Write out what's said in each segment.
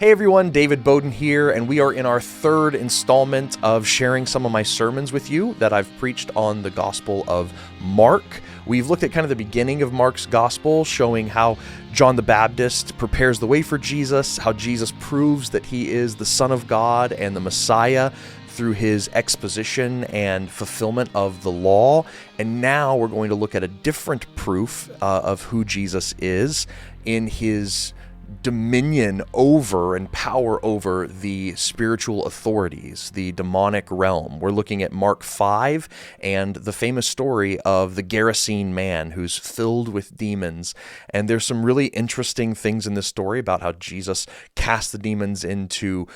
Hey everyone, David Bowden here, and we are in our third installment of sharing some of my sermons with you that I've preached on the Gospel of Mark. We've looked at kind of the beginning of Mark's Gospel, showing how John the Baptist prepares the way for Jesus, how Jesus proves that he is the Son of God and the Messiah through his exposition and fulfillment of the law. And now we're going to look at a different proof of who Jesus is in his dominion over and power over the spiritual authorities, the demonic realm. We're looking at Mark 5 and the famous story of the Gerasene man who's filled with demons. And there's some really interesting things in this story about how Jesus casts the demons into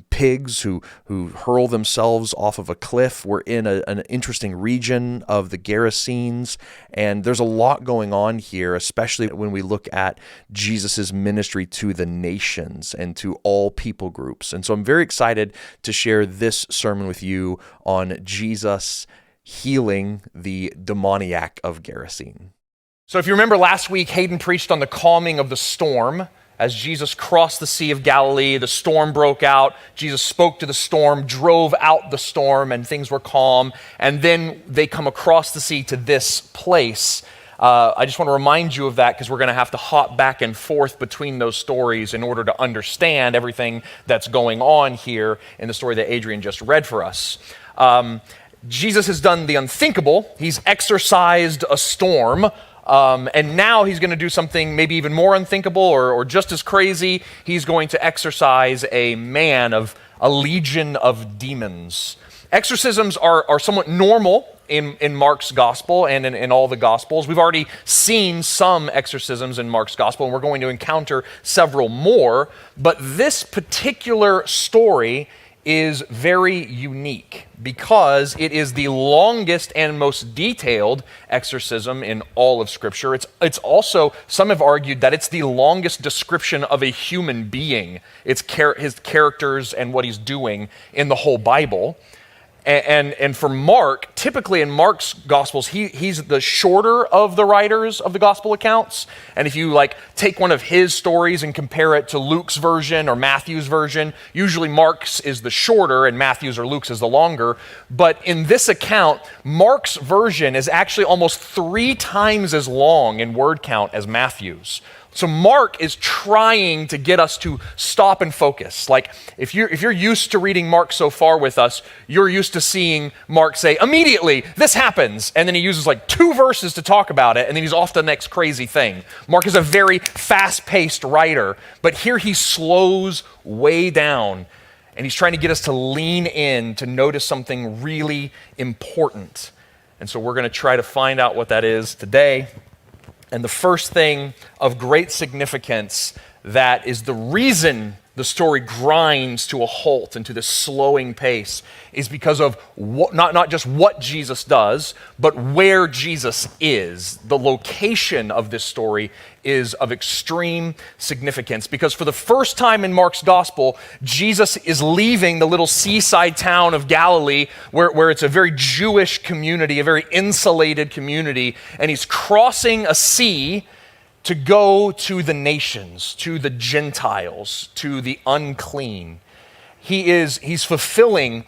pigs who hurl themselves off of a cliff. We're in an interesting region of the Gerasenes, and there's a lot going on here, especially when we look at Jesus's ministry to the nations and to all people groups. And so I'm very excited to share this sermon with you on Jesus healing the demoniac of Gerasene. So if you remember last week, Hayden preached on the calming of the storm. As Jesus crossed the Sea of Galilee, the storm broke out. Jesus spoke to the storm, drove out the storm, and things were calm. And then they come across the sea to this place. I just want to remind you of that because we're going to have to hop back and forth between those stories in order to understand everything that's going on here in the story that Adrian just read for us. Jesus has done the unthinkable. He's exorcised a storm. And now he's going to do something maybe even more unthinkable or just as crazy. He's going to exorcise a man of a legion of demons. Exorcisms are somewhat normal in Mark's gospel and in all the gospels. We've already seen some exorcisms in Mark's gospel, and we're going to encounter several more. But this particular story is very unique because it is the longest and most detailed exorcism in all of Scripture. It's also, some have argued that it's the longest description of a human being. It's his characters and what he's doing in the whole Bible. And for Mark, typically in Mark's Gospels, he's the shorter of the writers of the Gospel accounts. And if you take one of his stories and compare it to Luke's version or Matthew's version, usually Mark's is the shorter and Matthew's or Luke's is the longer. But in this account, Mark's version is actually almost 3 times as long in word count as Matthew's. So Mark is trying to get us to stop and focus. Like if you're used to reading Mark so far with us, you're used to seeing Mark say, immediately, this happens. And then he uses 2 verses to talk about it, and then he's off to the next crazy thing. Mark is a very fast-paced writer, but here he slows way down, and he's trying to get us to lean in to notice something really important. And so we're going to try to find out what that is today. And the first thing of great significance that is the reason the story grinds to a halt and to this slowing pace is because of not just what Jesus does, but where Jesus is. The location of this story is of extreme significance because for the first time in Mark's gospel, Jesus is leaving the little seaside town of Galilee where it's a very Jewish community, a very insulated community, and he's crossing a sea to go to the nations, to the Gentiles, to the unclean. He's fulfilling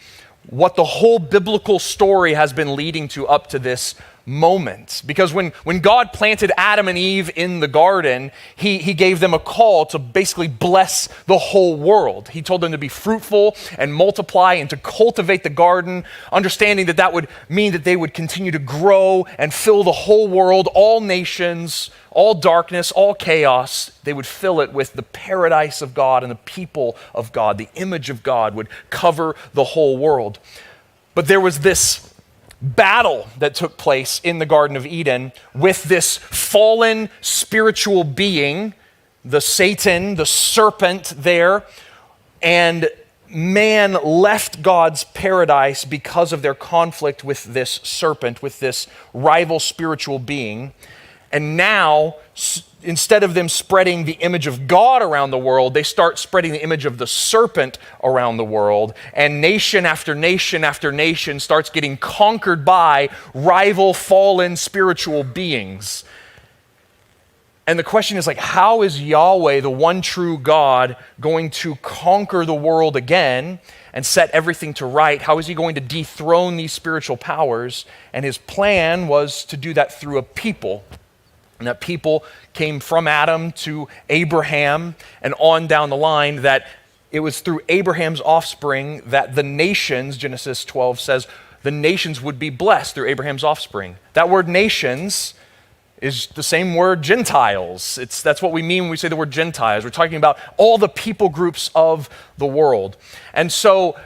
what the whole biblical story has been leading to up to this moment. Because when God planted Adam and Eve in the garden, he gave them a call to basically bless the whole world. He told them to be fruitful and multiply and to cultivate the garden, understanding that would mean that they would continue to grow and fill the whole world, all nations, all darkness, all chaos. They would fill it with the paradise of God and the people of God. The image of God would cover the whole world. But there was this battle that took place in the Garden of Eden with this fallen spiritual being, the Satan, the serpent there, and man left God's paradise because of their conflict with this serpent, with this rival spiritual being. And now, instead of them spreading the image of God around the world, they start spreading the image of the serpent around the world. And nation after nation after nation starts getting conquered by rival fallen spiritual beings. And the question is like, how is Yahweh, the one true God, going to conquer the world again and set everything to right? How is he going to dethrone these spiritual powers? And his plan was to do that through a people. And that people came from Adam to Abraham and on down the line, that it was through Abraham's offspring that the nations, Genesis 12 says, the nations would be blessed through Abraham's offspring. That word nations is the same word Gentiles. That's what we mean when we say the word Gentiles. We're talking about all the people groups of the world. And so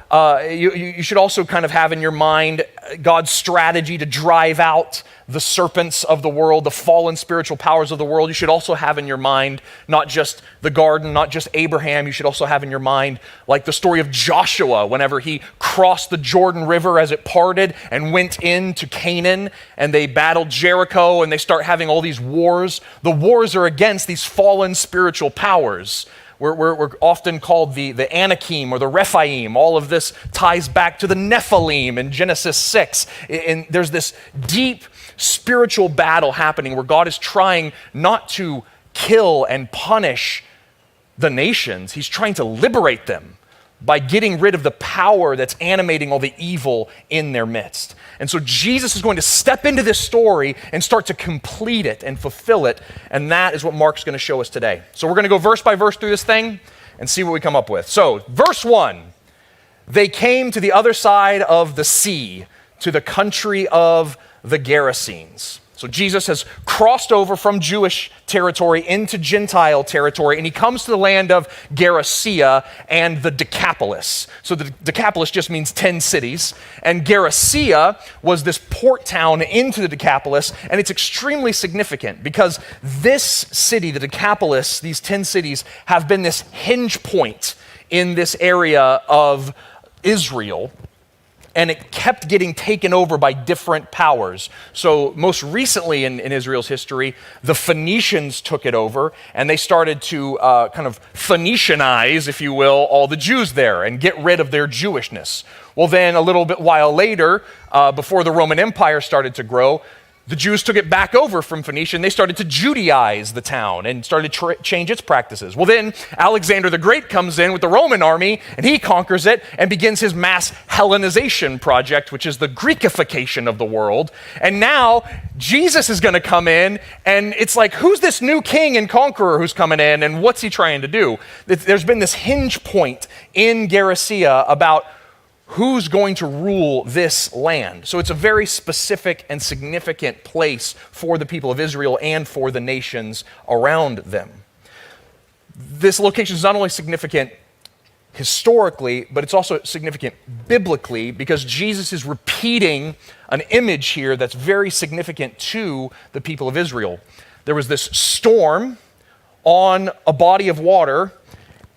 you should also kind of have in your mind God's strategy to drive out the serpents of the world, the fallen spiritual powers of the world. You should also have in your mind not just the garden, not just Abraham. You should also have in your mind like the story of Joshua whenever he crossed the Jordan River as it parted and went into Canaan, and they battled Jericho and they start having all these wars. The wars are against these fallen spiritual powers. We're often called the Anakim or the Rephaim. All of this ties back to the Nephilim in Genesis 6. And there's this deep spiritual battle happening where God is trying not to kill and punish the nations. He's trying to liberate them by getting rid of the power that's animating all the evil in their midst. And so Jesus is going to step into this story and start to complete it and fulfill it, and that is what Mark's going to show us today. So we're going to go verse by verse through this thing and see what we come up with. So, verse 1, they came to the other side of the sea, to the country of the Gerasenes. So Jesus has crossed over from Jewish territory into Gentile territory, and he comes to the land of Gerasea and the Decapolis. So the Decapolis just means 10 cities, and Gerasea was this port town into the Decapolis, and it's extremely significant because this city, the Decapolis, these 10 cities, have been this hinge point in this area of Israel. And it kept getting taken over by different powers. So most recently in Israel's history, the Phoenicians took it over, and they started to kind of Phoenicianize, if you will, all the Jews there and get rid of their Jewishness. Well, then a little bit while later, before the Roman Empire started to grow, the Jews took it back over from Phoenicia, and they started to Judaize the town and started to change its practices. Well, then Alexander the Great comes in with the Roman army, and he conquers it and begins his mass Hellenization project, which is the Greekification of the world. And now Jesus is going to come in, and it's like, who's this new king and conqueror who's coming in, and what's he trying to do? There's been this hinge point in Gerasea about who's going to rule this land. So it's a very specific and significant place for the people of Israel and for the nations around them. This location is not only significant historically, but it's also significant biblically because Jesus is repeating an image here that's very significant to the people of Israel. There was this storm on a body of water,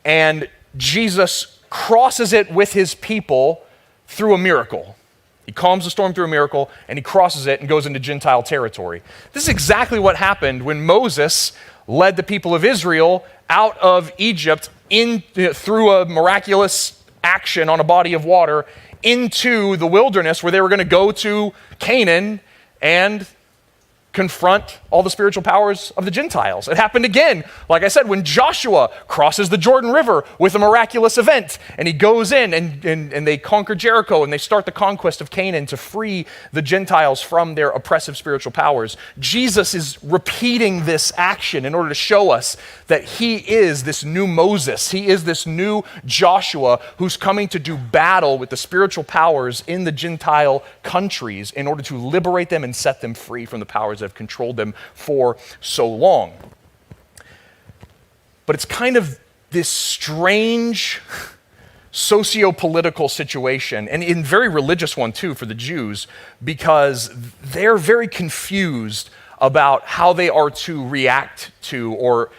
and Jesus crosses it with his people through a miracle. He calms the storm through a miracle, and he crosses it and goes into Gentile territory. This is exactly what happened when Moses led the people of Israel out of Egypt through a miraculous action on a body of water into the wilderness where they were going to go to Canaan and confront all the spiritual powers of the Gentiles. It happened again, like I said, when Joshua crosses the Jordan River with a miraculous event, and he goes in and they conquer Jericho, and they start the conquest of Canaan to free the Gentiles from their oppressive spiritual powers. Jesus is repeating this action in order to show us that he is this new Moses. He is this new Joshua who's coming to do battle with the spiritual powers in the Gentile countries in order to liberate them and set them free from the powers that have controlled them for so long. But it's kind of this strange socio-political situation, and a very religious one too for the Jews, because they're very confused about how they are to react to or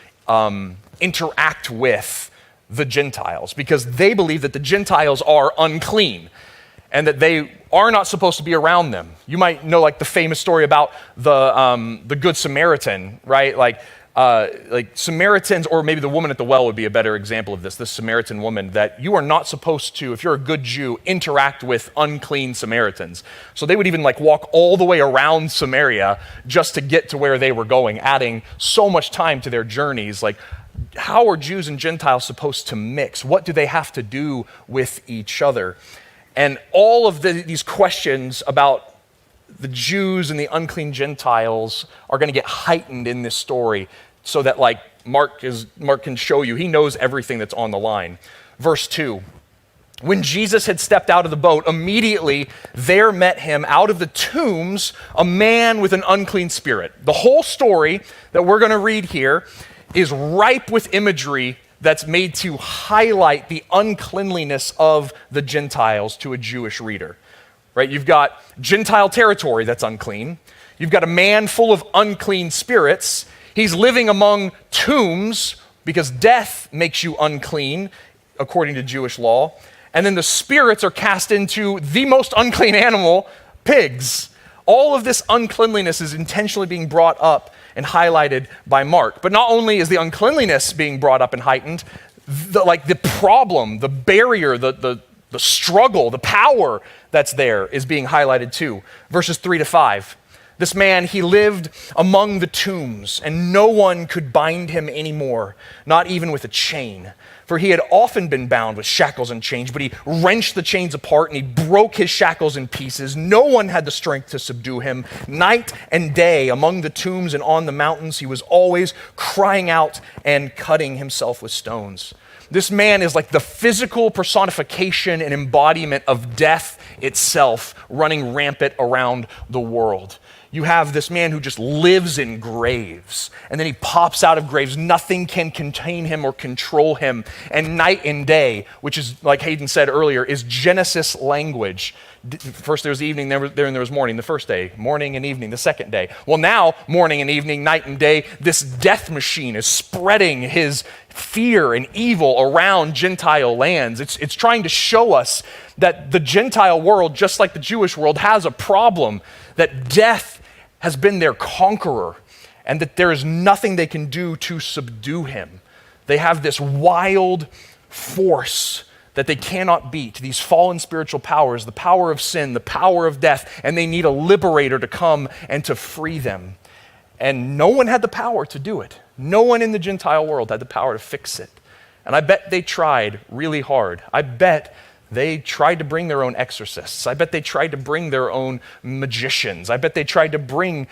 interact with the Gentiles, because they believe that the Gentiles are unclean and that they are not supposed to be around them. You might know like the famous story about the Good Samaritan, right? Like like Samaritans, or maybe the woman at the well would be a better example of this Samaritan woman, that you are not supposed to, if you're a good Jew, interact with unclean Samaritans. So they would even like walk all the way around Samaria just to get to where they were going, adding so much time to their journeys. Like, how are Jews and Gentiles supposed to mix? What do they have to do with each other? And all of these questions about the Jews and the unclean Gentiles are going to get heightened in this story, so that like Mark can show you, he knows everything that's on the line. Verse 2, when Jesus had stepped out of the boat, immediately there met him out of the tombs a man with an unclean spirit. The whole story that we're going to read here is ripe with imagery that's made to highlight the uncleanliness of the Gentiles to a Jewish reader. Right? You've got Gentile territory that's unclean. You've got a man full of unclean spirits. He's living among tombs because death makes you unclean, according to Jewish law. And then the spirits are cast into the most unclean animal, pigs. All of this uncleanliness is intentionally being brought up and highlighted by Mark. But not only is the uncleanliness being brought up and heightened, the problem, the barrier, the struggle, the power that's there is being highlighted too. Verses 3-5. This man, he lived among the tombs, and no one could bind him anymore, not even with a chain. For he had often been bound with shackles and chains, but he wrenched the chains apart and he broke his shackles in pieces. No one had the strength to subdue him. Night and day, among the tombs and on the mountains, he was always crying out and cutting himself with stones. This man is like the physical personification and embodiment of death itself, running rampant around the world. You have this man who just lives in graves, and then he pops out of graves. Nothing can contain him or control him. And night and day, which is, like Hayden said earlier, is Genesis language. First there was evening, then there was morning, the first day. Morning and evening, the second day. Well, now, morning and evening, night and day, this death machine is spreading his fear and evil around Gentile lands. It's trying to show us that the Gentile world, just like the Jewish world, has a problem, that death has been their conqueror, and that there is nothing they can do to subdue him. They have this wild force that they cannot beat, these fallen spiritual powers, the power of sin, the power of death, and they need a liberator to come and to free them. And no one had the power to do it. No one in the Gentile world had the power to fix it. And I bet they tried really hard. I bet they tried to bring their own exorcists. I bet they tried to bring their own magicians. I bet they tried to bring,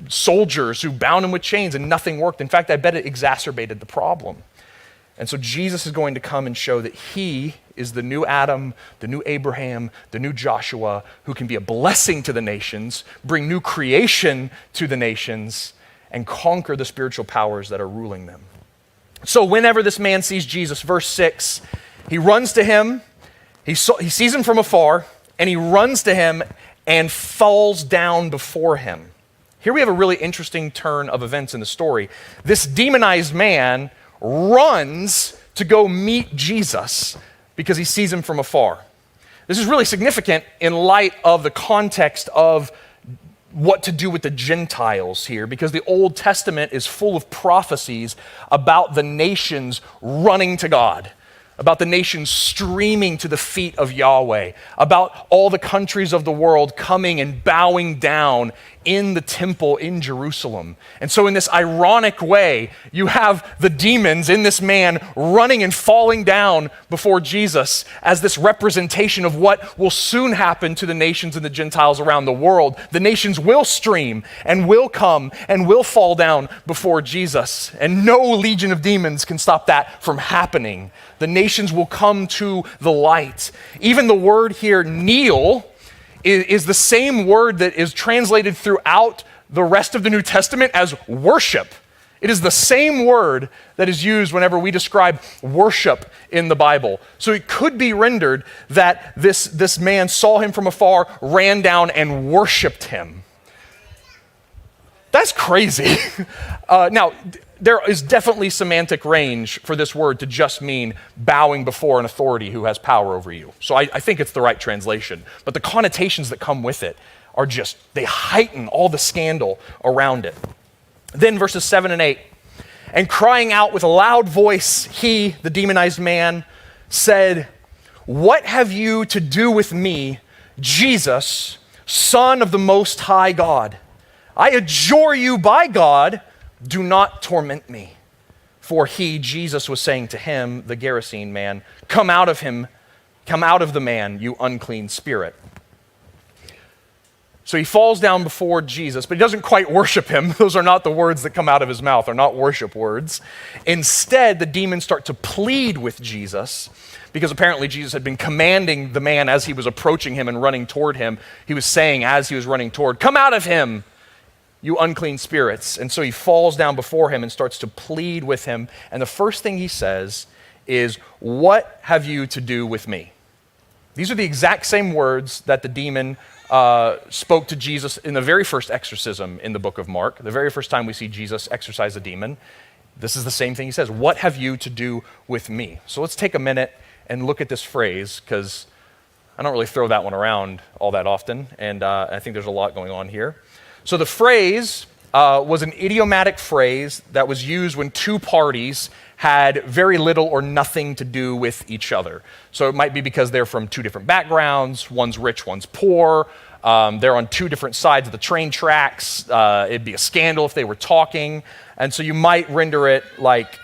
soldiers who bound them with chains, and nothing worked. In fact, I bet it exacerbated the problem. And so Jesus is going to come and show that he is the new Adam, the new Abraham, the new Joshua, who can be a blessing to the nations, bring new creation to the nations, and conquer the spiritual powers that are ruling them. So whenever this man sees Jesus, verse 6, he runs to him, he sees him from afar, and he runs to him and falls down before him. Here we have a really interesting turn of events in the story. This demonized man runs to go meet Jesus because he sees him from afar. This is really significant in light of the context of what to do with the Gentiles here, because the Old Testament is full of prophecies about the nations running to God, about the nations streaming to the feet of Yahweh, about all the countries of the world coming and bowing down in the temple in Jerusalem. And so in this ironic way, you have the demons in this man running and falling down before Jesus as this representation of what will soon happen to the nations and the Gentiles around the world. The nations will stream and will come and will fall down before Jesus. And no legion of demons can stop that from happening. The nations will come to the light. Even the word here, kneel, is the same word that is translated throughout the rest of the New Testament as worship. It is the same word that is used whenever we describe worship in the Bible. So it could be rendered that this man saw him from afar, ran down, and worshiped him. That's crazy. Now, there is definitely semantic range for this word to just mean bowing before an authority who has power over you. So I think it's the right translation. But the connotations that come with it are they heighten all the scandal around it. Then verses 7 and 8, And crying out with a loud voice, he, the demonized man, said, "What have you to do with me, Jesus, Son of the Most High God? I adjure you by God, do not torment me." For he, Jesus, was saying to him, the Gerasene man, "Come out of him, come out of the man, you unclean spirit." So he falls down before Jesus, but he doesn't quite worship him. Those are not the words that come out of his mouth. They're not worship words. Instead, the demons start to plead with Jesus, because apparently Jesus had been commanding the man as he was approaching him and running toward him. He was saying as he was running toward, "Come out of him, you unclean spirits." And so he falls down before him and starts to plead with him. And the first thing he says is, "What have you to do with me?" These are the exact same words that the demon spoke to Jesus in the very first exorcism in the book of Mark. The very first time we see Jesus exorcise a demon, this is the same thing he says. "What have you to do with me?" So let's take a minute and look at this phrase, because I don't really throw that one around all that often, and I think there's a lot going on here. So the phrase was an idiomatic phrase that was used when two parties had very little or nothing to do with each other. So it might be because they're from two different backgrounds, one's rich, one's poor, they're on two different sides of the train tracks, it'd be a scandal if they were talking, and so you might render it like,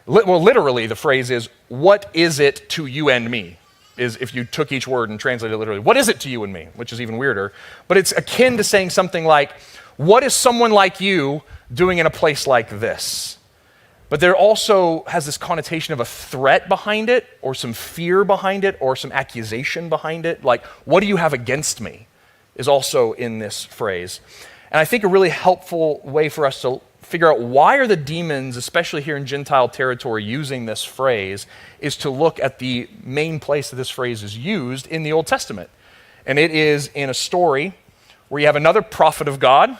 literally the phrase is, "What is it to you and me?" is if you took each word and translated it literally. What is it to you and me? Which is even weirder. But it's akin to saying something like, "What is someone like you doing in a place like this?" But there also has this connotation of a threat behind it, or some fear behind it, or some accusation behind it. Like, "What do you have against me?" is also in this phrase. And I think a really helpful way for us to figure out why are the demons, especially here in Gentile territory, using this phrase, is to look at the main place that this phrase is used in the Old Testament. And it is in a story where you have another prophet of God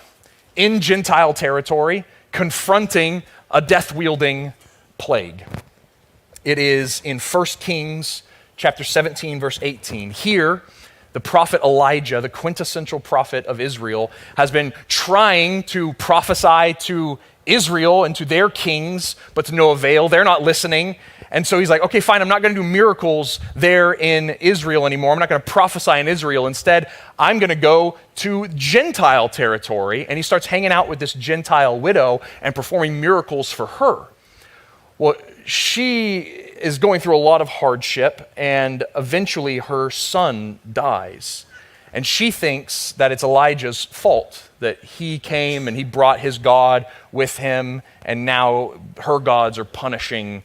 in Gentile territory confronting a death-wielding plague. It is in 1 Kings chapter 17, verse 18. Here, the prophet Elijah, the quintessential prophet of Israel, has been trying to prophesy to Israel and to their kings, but to no avail. They're not listening. And so he's like, "Okay, fine, I'm not going to do miracles there in Israel anymore. I'm not going to prophesy in Israel. Instead, I'm going to go to Gentile territory." And he starts hanging out with this Gentile widow and performing miracles for her. Well, she is going through a lot of hardship, and eventually her son dies. And she thinks that it's Elijah's fault, that he came and he brought his God with him, and now her gods are punishing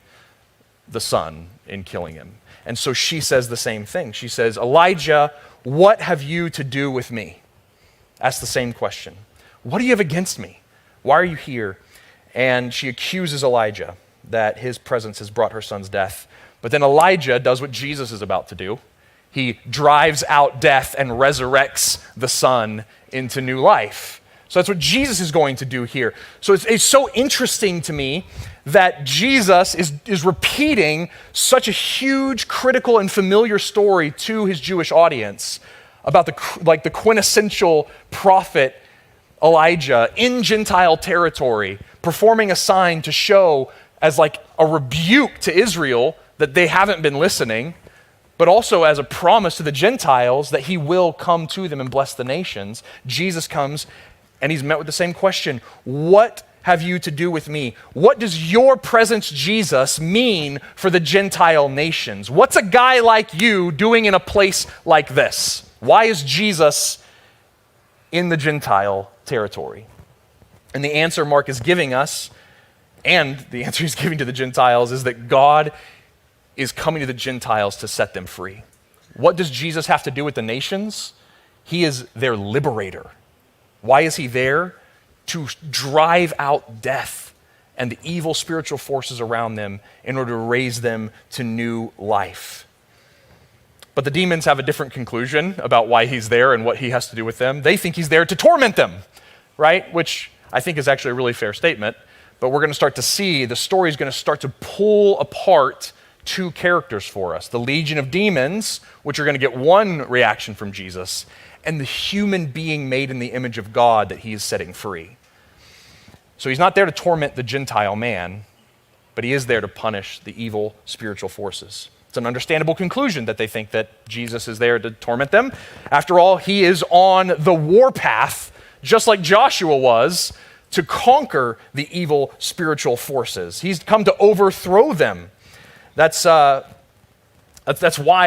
the son in killing him. And so she says the same thing. She says, "Elijah, what have you to do with me?" Asks the same question. "What do you have against me? Why are you here?" And she accuses Elijah that his presence has brought her son's death. But then Elijah does what Jesus is about to do. He drives out death and resurrects the son into new life. So that's what Jesus is going to do here. So it's so interesting to me that Jesus is repeating such a huge, critical, and familiar story to his Jewish audience about the quintessential prophet Elijah in Gentile territory, performing a sign to show as like a rebuke to Israel that they haven't been listening, but also as a promise to the Gentiles that he will come to them and bless the nations. Jesus comes and he's met with the same question. "What have you to do with me? What does your presence, Jesus, mean for the Gentile nations? What's a guy like you doing in a place like this? Why is Jesus in the Gentile territory?" And the answer Mark is giving us, and the answer he's giving to the Gentiles, is that God is coming to the Gentiles to set them free. What does Jesus have to do with the nations? He is their liberator. Why is he there? To drive out death and the evil spiritual forces around them in order to raise them to new life. But the demons have a different conclusion about why he's there and what he has to do with them. They think he's there to torment them, right? Which I think is actually a really fair statement. But we're going to start to see, the story is going to start to pull apart two characters for us. The legion of demons, which are going to get one reaction from Jesus, and the human being made in the image of God that he is setting free. So he's not there to torment the Gentile man, but he is there to punish the evil spiritual forces. It's an understandable conclusion that they think that Jesus is there to torment them. After all, he is on the warpath, just like Joshua was, to conquer the evil spiritual forces. He's come to overthrow them. That's why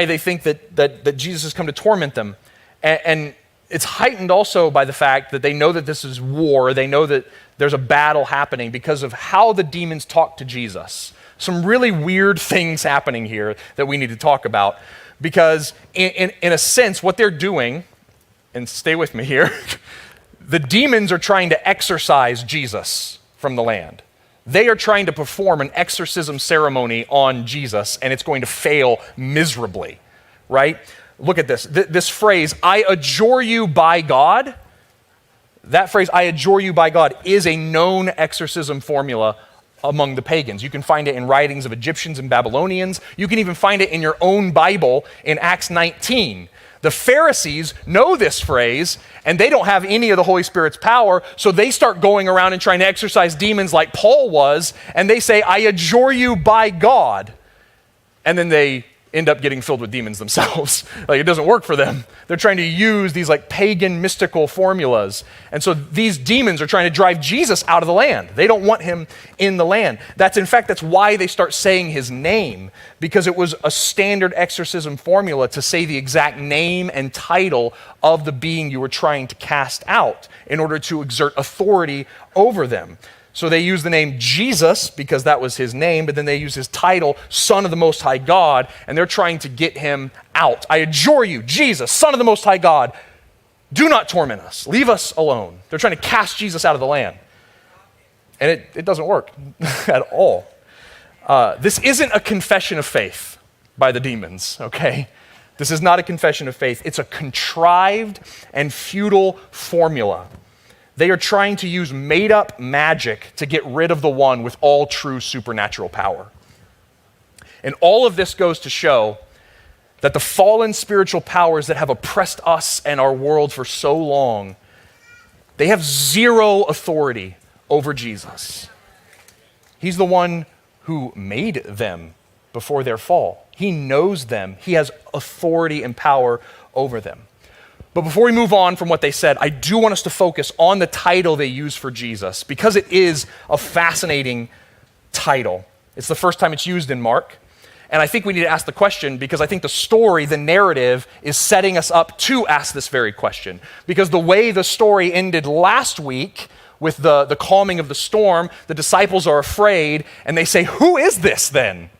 they think that Jesus has come to torment them. And it's heightened also by the fact that they know that this is war. They know that there's a battle happening because of how the demons talk to Jesus. Some really weird things happening here that we need to talk about. Because in a sense, what they're doing, and stay with me here, the demons are trying to exorcise Jesus from the land. They are trying to perform an exorcism ceremony on Jesus, and it's going to fail miserably, right? Look at this. This phrase, I adjure you by God, that phrase, I adjure you by God, is a known exorcism formula among the pagans. You can find it in writings of Egyptians and Babylonians. You can even find it in your own Bible in Acts 19. The Pharisees know this phrase, and they don't have any of the Holy Spirit's power, so they start going around and trying to exorcise demons like Paul was, and they say, I adjure you by God. And then they end up getting filled with demons themselves. Like, it doesn't work for them. They're trying to use these like pagan mystical formulas. And so these demons are trying to drive Jesus out of the land. They don't want him in the land. That's why they start saying his name, because it was a standard exorcism formula to say the exact name and title of the being you were trying to cast out in order to exert authority over them. So they use the name Jesus because that was his name, but then they use his title, Son of the Most High God, and they're trying to get him out. I adjure you, Jesus, Son of the Most High God, do not torment us. Leave us alone. They're trying to cast Jesus out of the land. And it doesn't work at all. This isn't a confession of faith by the demons, okay? This is not a confession of faith. It's a contrived and futile formula. They are trying to use made-up magic to get rid of the one with all true supernatural power. And all of this goes to show that the fallen spiritual powers that have oppressed us and our world for so long, they have zero authority over Jesus. He's the one who made them before their fall. He knows them. He has authority and power over them. But before we move on from what they said, I do want us to focus on the title they use for Jesus, because it is a fascinating title. It's the first time it's used in Mark. And I think we need to ask the question because I think the story, the narrative, is setting us up to ask this very question. Because the way the story ended last week with the calming of the storm, the disciples are afraid and they say, who is this then?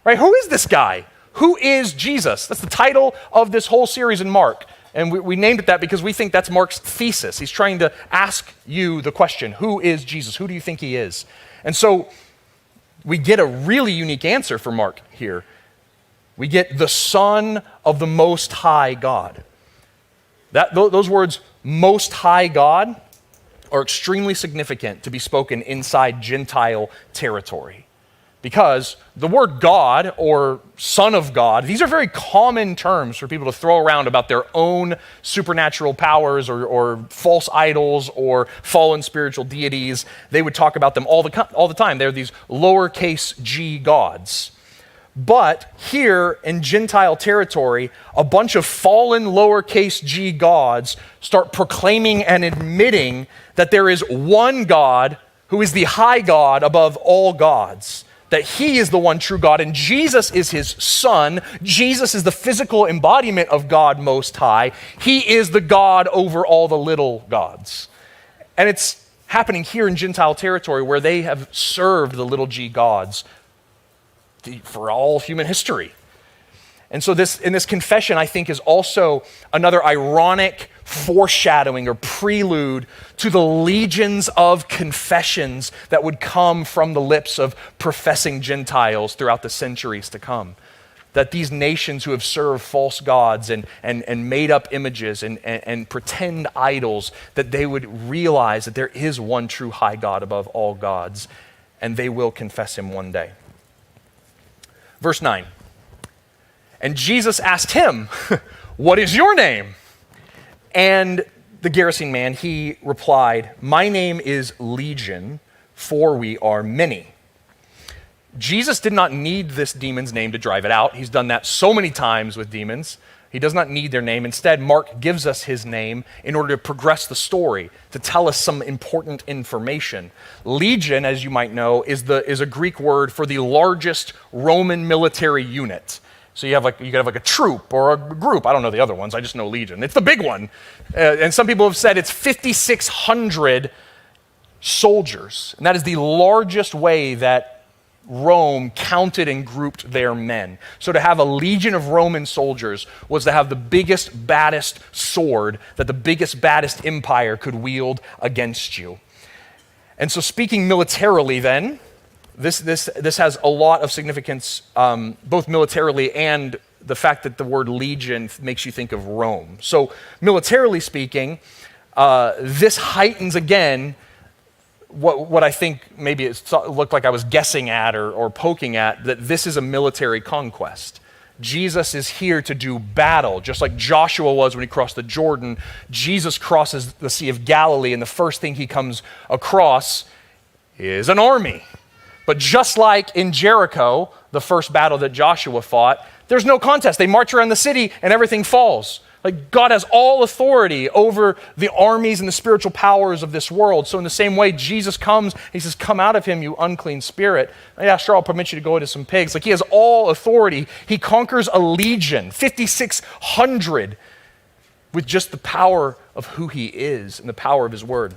Right? Who is this guy? Who is Jesus? That's the title of this whole series in Mark. And we named it that because we think that's Mark's thesis. He's trying to ask you the question, who is Jesus? Who do you think he is? And so we get a really unique answer for Mark here. We get the Son of the Most High God. Those words, Most High God, are extremely significant to be spoken inside Gentile territory. Because the word God or Son of God, these are very common terms for people to throw around about their own supernatural powers or false idols or fallen spiritual deities. They would talk about them all the time. They're these lowercase g gods. But here in Gentile territory, a bunch of fallen lowercase g gods start proclaiming and admitting that there is one God who is the high God above all gods. That he is the one true God, and Jesus is his son. Jesus is the physical embodiment of God Most High. He is the God over all the little gods. And it's happening here in Gentile territory where they have served the little g gods for all human history. And so in this confession, I think, is also another ironic foreshadowing or prelude to the legions of confessions that would come from the lips of professing Gentiles throughout the centuries to come. That these nations who have served false gods and made up images and pretend idols, that they would realize that there is one true high God above all gods, and they will confess him one day. Verse 9. And Jesus asked him, what is your name? And the Gerasene man, he replied, my name is Legion, for we are many. Jesus did not need this demon's name to drive it out. He's done that so many times with demons. He does not need their name. Instead, Mark gives us his name in order to progress the story, to tell us some important information. Legion, as you might know, is a Greek word for the largest Roman military unit. So you could have a troop or a group. I don't know the other ones. I just know legion. It's the big one. And some people have said it's 5,600 soldiers. And that is the largest way that Rome counted and grouped their men. So to have a legion of Roman soldiers was to have the biggest, baddest sword that the biggest, baddest empire could wield against you. And so speaking militarily then, this has a lot of significance, both militarily and the fact that the word legion makes you think of Rome. So militarily speaking, this heightens again what I think maybe it looked like I was guessing at or poking at, that this is a military conquest. Jesus is here to do battle, just like Joshua was when he crossed the Jordan. Jesus crosses the Sea of Galilee, and the first thing he comes across is an army. But just like in Jericho, the first battle that Joshua fought, there's no contest. They march around the city and everything falls. Like, God has all authority over the armies and the spiritual powers of this world. So in the same way, Jesus comes, he says, come out of him, you unclean spirit. Yeah, sure, I'll permit you to go into some pigs. Like, he has all authority. He conquers a legion, 5,600, with just the power of who he is and the power of his word.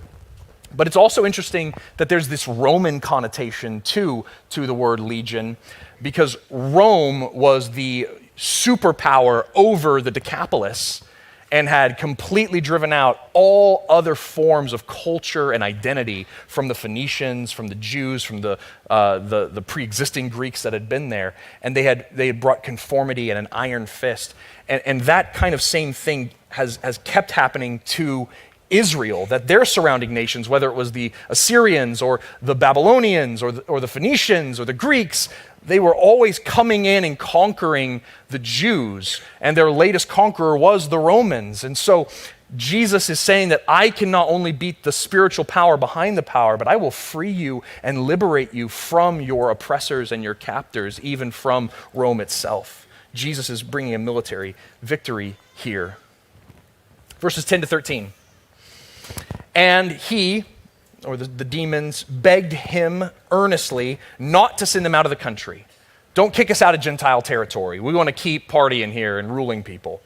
But it's also interesting that there's this Roman connotation to the word legion, because Rome was the superpower over the Decapolis and had completely driven out all other forms of culture and identity from the Phoenicians, from the Jews, from the pre-existing Greeks that had been there. And they had brought conformity and an iron fist. And that kind of same thing has kept happening to Israel, that their surrounding nations, whether it was the Assyrians or the Babylonians or the Phoenicians or the Greeks, they were always coming in and conquering the Jews, and their latest conqueror was the Romans. And so Jesus is saying that I can not only beat the spiritual power behind the power, but I will free you and liberate you from your oppressors and your captors, even from Rome itself. Jesus is bringing a military victory here. Verses 10 to 13. And he, or the demons, begged him earnestly not to send them out of the country. Don't kick us out of Gentile territory. We want to keep partying here and ruling people.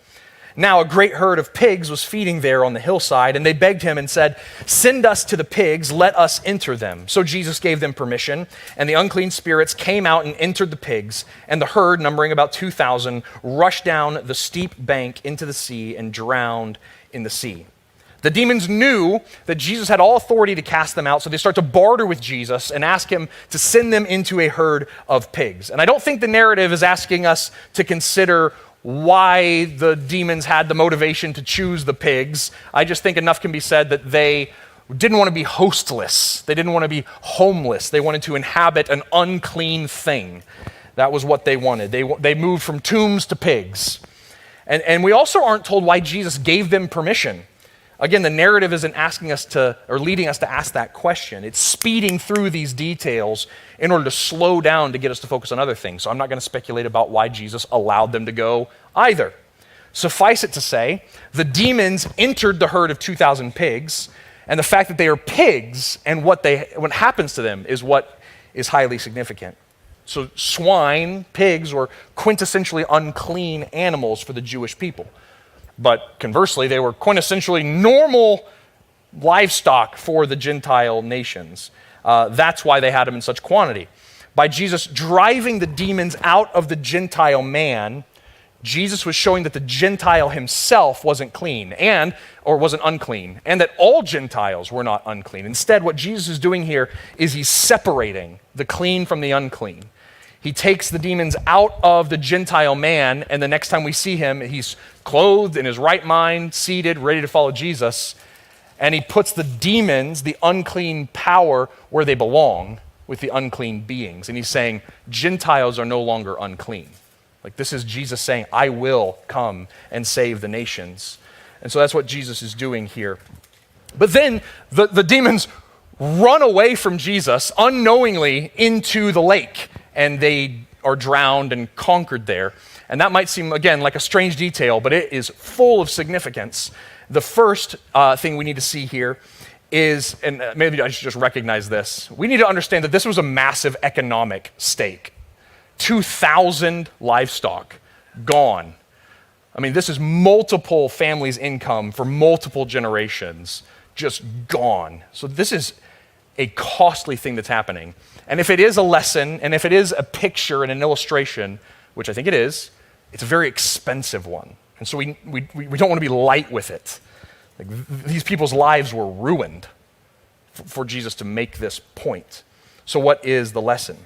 Now a great herd of pigs was feeding there on the hillside, and they begged him and said, send us to the pigs, let us enter them. So Jesus gave them permission, and the unclean spirits came out and entered the pigs, and the herd, numbering about 2,000, rushed down the steep bank into the sea and drowned in the sea. The demons knew that Jesus had all authority to cast them out, so they start to barter with Jesus and ask him to send them into a herd of pigs. And I don't think the narrative is asking us to consider why the demons had the motivation to choose the pigs. I just think enough can be said that they didn't want to be hostless. They didn't want to be homeless. They wanted to inhabit an unclean thing. That was what they wanted. They moved from tombs to pigs. And we also aren't told why Jesus gave them permission. Again, the narrative isn't asking us to, or leading us to ask that question. It's speeding through these details in order to slow down to get us to focus on other things. So I'm not going to speculate about why Jesus allowed them to go either. Suffice it to say, the demons entered the herd of 2,000 pigs, and the fact that they are pigs and what happens to them is what is highly significant. So swine, pigs, were quintessentially unclean animals for the Jewish people. But conversely, they were quintessentially normal livestock for the Gentile nations. That's why they had them in such quantity. By Jesus driving the demons out of the Gentile man, Jesus was showing that the Gentile himself wasn't clean or wasn't unclean, and that all Gentiles were not unclean. Instead, what Jesus is doing here is he's separating the clean from the unclean. He takes the demons out of the Gentile man, and the next time we see him, he's clothed in his right mind, seated, ready to follow Jesus, and he puts the demons, the unclean power, where they belong, with the unclean beings. And he's saying, Gentiles are no longer unclean. Like, this is Jesus saying, I will come and save the nations. And so that's what Jesus is doing here. But then the demons run away from Jesus unknowingly into the lake, and they are drowned and conquered there. And that might seem, again, like a strange detail, but it is full of significance. The first thing we need to see here is, and maybe I should just recognize this, we need to understand that this was a massive economic stake. 2,000 livestock gone. I mean, this is multiple families' income for multiple generations just gone. So this is a costly thing that's happening. And if it is a lesson, and if it is a picture and an illustration, which I think it is, it's a very expensive one. And so we don't want to be light with it. Like, these people's lives were ruined for Jesus to make this point. So what is the lesson?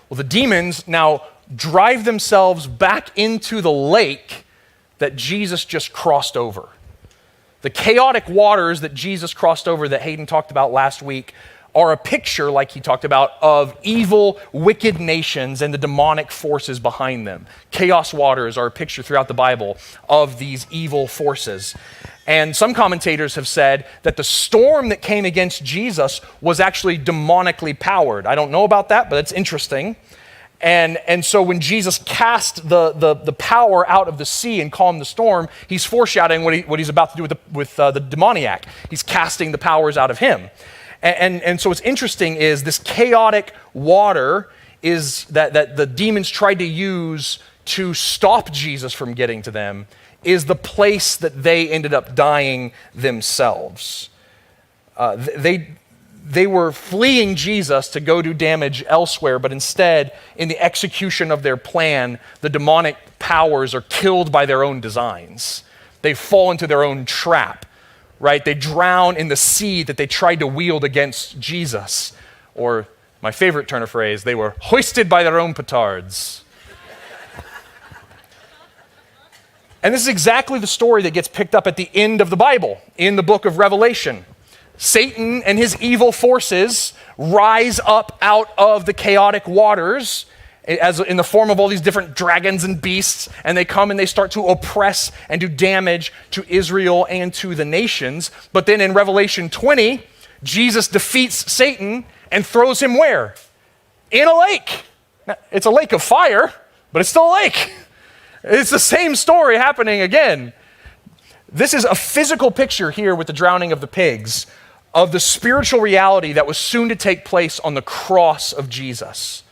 Well, the demons now drive themselves back into the lake that Jesus just crossed over. The chaotic waters that Jesus crossed over that Hayden talked about last week are a picture, like he talked about, of evil, wicked nations and the demonic forces behind them. Chaos waters are a picture throughout the Bible of these evil forces. And some commentators have said that the storm that came against Jesus was actually demonically powered. I don't know about that, but it's interesting. And so when Jesus cast the power out of the sea and calmed the storm, he's foreshadowing what he's about to do with the demoniac. He's casting the powers out of him. And so what's interesting is this chaotic water is that the demons tried to use to stop Jesus from getting to them is the place that they ended up dying themselves. They were fleeing Jesus to go do damage elsewhere, but instead, in the execution of their plan, the demonic powers are killed by their own designs. They fall into their own trap, right? They drown in the sea that they tried to wield against Jesus. Or, my favorite turn of phrase, they were hoisted by their own petards. And this is exactly the story that gets picked up at the end of the Bible, in the book of Revelation. Satan and his evil forces rise up out of the chaotic waters as in the form of all these different dragons and beasts, and they come and they start to oppress and do damage to Israel and to the nations. But then in Revelation 20, Jesus defeats Satan and throws him where? In a lake. Now, it's a lake of fire, but it's still a lake. It's the same story happening again. This is a physical picture here with the drowning of the pigs of the spiritual reality that was soon to take place on the cross of Jesus.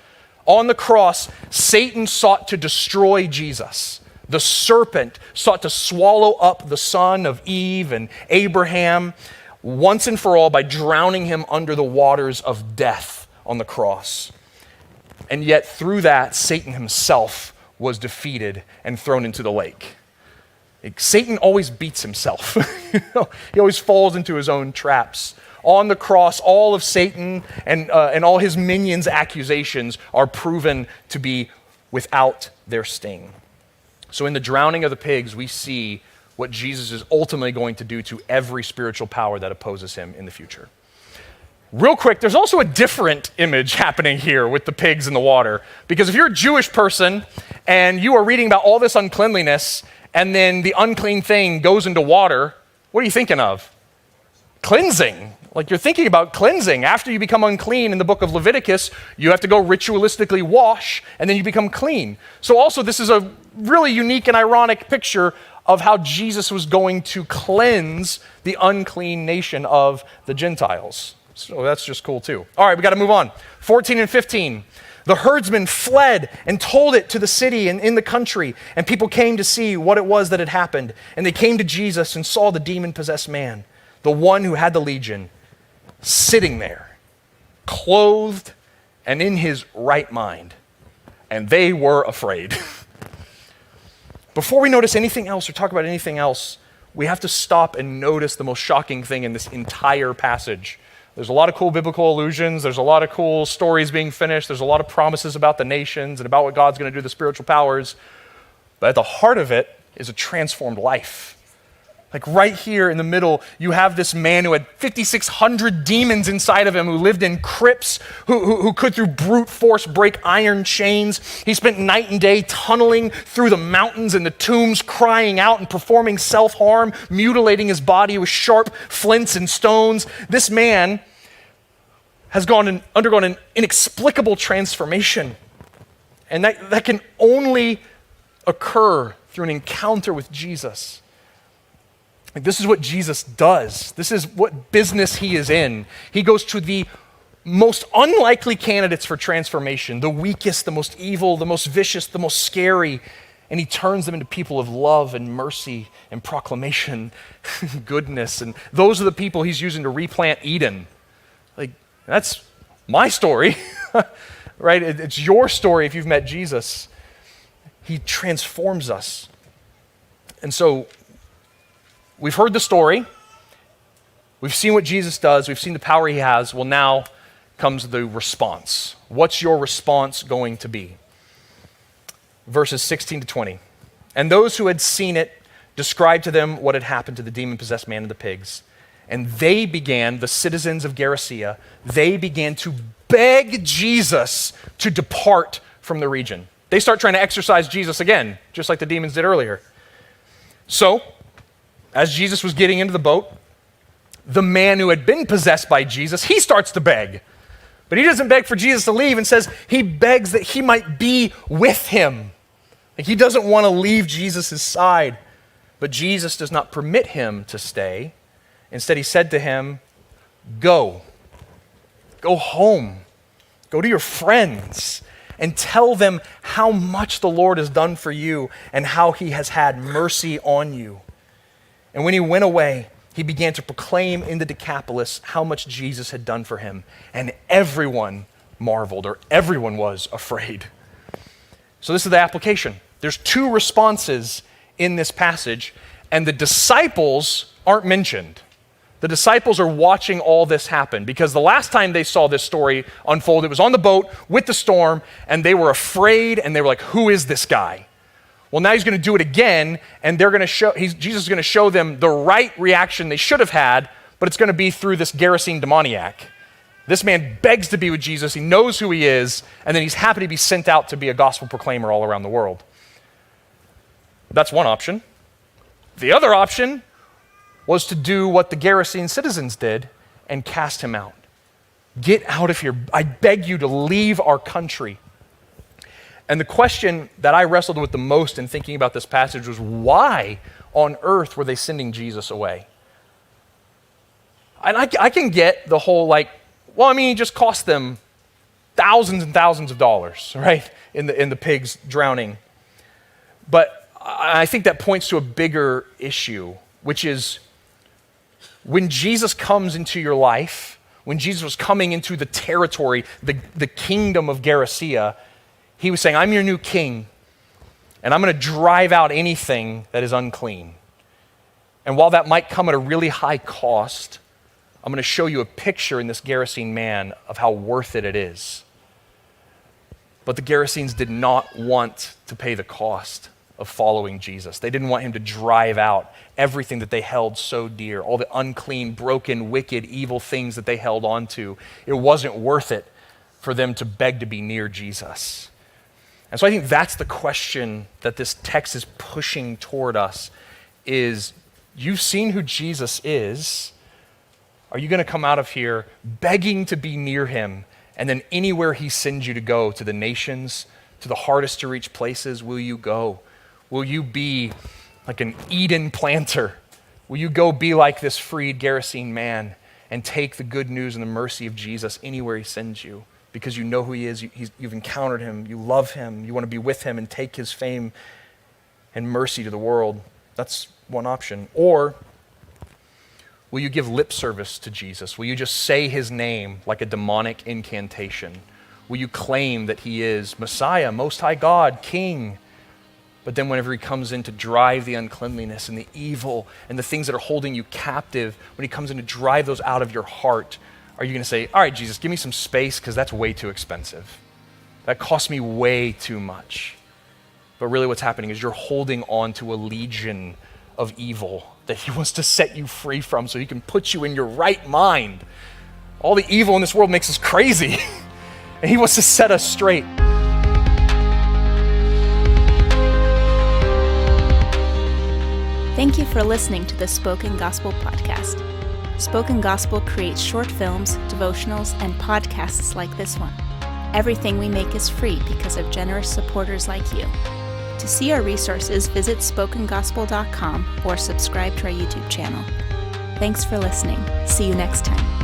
On the cross, Satan sought to destroy Jesus. The serpent sought to swallow up the son of Eve and Abraham once and for all by drowning him under the waters of death on the cross. And yet through that, Satan himself was defeated and thrown into the lake. Satan always beats himself. He always falls into his own traps. On the cross, all of Satan and all his minions' accusations are proven to be without their sting. So in the drowning of the pigs, we see what Jesus is ultimately going to do to every spiritual power that opposes him in the future. Real quick, there's also a different image happening here with the pigs in the water. Because if you're a Jewish person and you are reading about all this uncleanliness, and then the unclean thing goes into water, what are you thinking of? Cleansing. Like, you're thinking about cleansing. After you become unclean in the book of Leviticus, you have to go ritualistically wash, and then you become clean. So also, this is a really unique and ironic picture of how Jesus was going to cleanse the unclean nation of the Gentiles. So that's just cool too. All right, we got to move on. 14 and 15. The herdsmen fled and told it to the city and in the country, and people came to see what it was that had happened. And they came to Jesus and saw the demon-possessed man, the one who had the legion, sitting there, clothed and in his right mind. And they were afraid. Before we notice anything else or talk about anything else, we have to stop and notice the most shocking thing in this entire passage. There's a lot of cool biblical allusions. There's a lot of cool stories being finished. There's a lot of promises about the nations and about what God's going to do to the spiritual powers. But at the heart of it is a transformed life. Like right here in the middle, you have this man who had 5,600 demons inside of him, who lived in crypts, who could through brute force break iron chains. He spent night and day tunneling through the mountains and the tombs, crying out and performing self-harm, mutilating his body with sharp flints and stones. This man has undergone an inexplicable transformation. And that can only occur through an encounter with Jesus. Like, this is what Jesus does. This is what business he is in. He goes to the most unlikely candidates for transformation, the weakest, the most evil, the most vicious, the most scary, and he turns them into people of love and mercy and proclamation, goodness. And those are the people he's using to replant Eden. Like, that's my story, right? It's your story if you've met Jesus. He transforms us. And so we've heard the story. We've seen what Jesus does. We've seen the power he has. Well, now comes the response. What's your response going to be? Verses 16 to 20. And those who had seen it described to them what had happened to the demon-possessed man and the pigs. And they began, the citizens of Gerasea, they began to beg Jesus to depart from the region. They start trying to exorcise Jesus again, just like the demons did earlier. So, as Jesus was getting into the boat, the man who had been possessed by Jesus, he starts to beg. But he doesn't beg for Jesus to leave and says he begs that he might be with him. Like, he doesn't want to leave Jesus' side. But Jesus does not permit him to stay. Instead, he said to him, go home, go to your friends and tell them how much the Lord has done for you and how he has had mercy on you. And when he went away, he began to proclaim in the Decapolis how much Jesus had done for him. And everyone marveled, or everyone was afraid. So this is the application. There's two responses in this passage, and the disciples aren't mentioned. The disciples are watching all this happen because the last time they saw this story unfold, it was on the boat with the storm, and they were afraid, and they were like, who is this guy? Well, now he's going to do it again, and Jesus is going to show them the right reaction they should have had, but it's going to be through this Gerasene demoniac. This man begs to be with Jesus. He knows who he is, and then he's happy to be sent out to be a gospel proclaimer all around the world. That's one option. The other option was to do what the Gerasene citizens did and cast him out. Get out of here. I beg you to leave our country. And the question that I wrestled with the most in thinking about this passage was, why on earth were they sending Jesus away? And I can get the whole it just cost them thousands and thousands of dollars, right, in the pigs drowning. But I think that points to a bigger issue, which is when Jesus comes into your life, when Jesus was coming into the territory, the kingdom of Gerasea, he was saying, I'm your new king, and I'm going to drive out anything that is unclean. And while that might come at a really high cost, I'm going to show you a picture in this Gerasene man of how worth it is. But the Gerasenes did not want to pay the cost of following Jesus. They didn't want him to drive out everything that they held so dear, all the unclean, broken, wicked, evil things that they held on to. It wasn't worth it for them to beg to be near Jesus. And so I think that's the question that this text is pushing toward us is, you've seen who Jesus is. Are you going to come out of here begging to be near him, and then anywhere he sends you to go, to the nations, to the hardest to reach places, will you go? Will you be like an Eden planter? Will you go be like this freed Gerasene man and take the good news and the mercy of Jesus anywhere he sends you? Because you know who he is, you've encountered him, you love him, you want to be with him and take his fame and mercy to the world. That's one option. Or will you give lip service to Jesus? Will you just say his name like a demonic incantation? Will you claim that he is Messiah, Most High God, King? But then whenever he comes in to drive the uncleanliness and the evil and the things that are holding you captive, when he comes in to drive those out of your heart, are you going to say, all right, Jesus, give me some space because that's way too expensive. That costs me way too much. But really what's happening is you're holding on to a legion of evil that he wants to set you free from so he can put you in your right mind. All the evil in this world makes us crazy. And he wants to set us straight. Thank you for listening to the Spoken Gospel Podcast. Spoken Gospel creates short films, devotionals, and podcasts like this one. Everything we make is free because of generous supporters like you. To see our resources, visit spokengospel.com or subscribe to our YouTube channel. Thanks for listening. See you next time.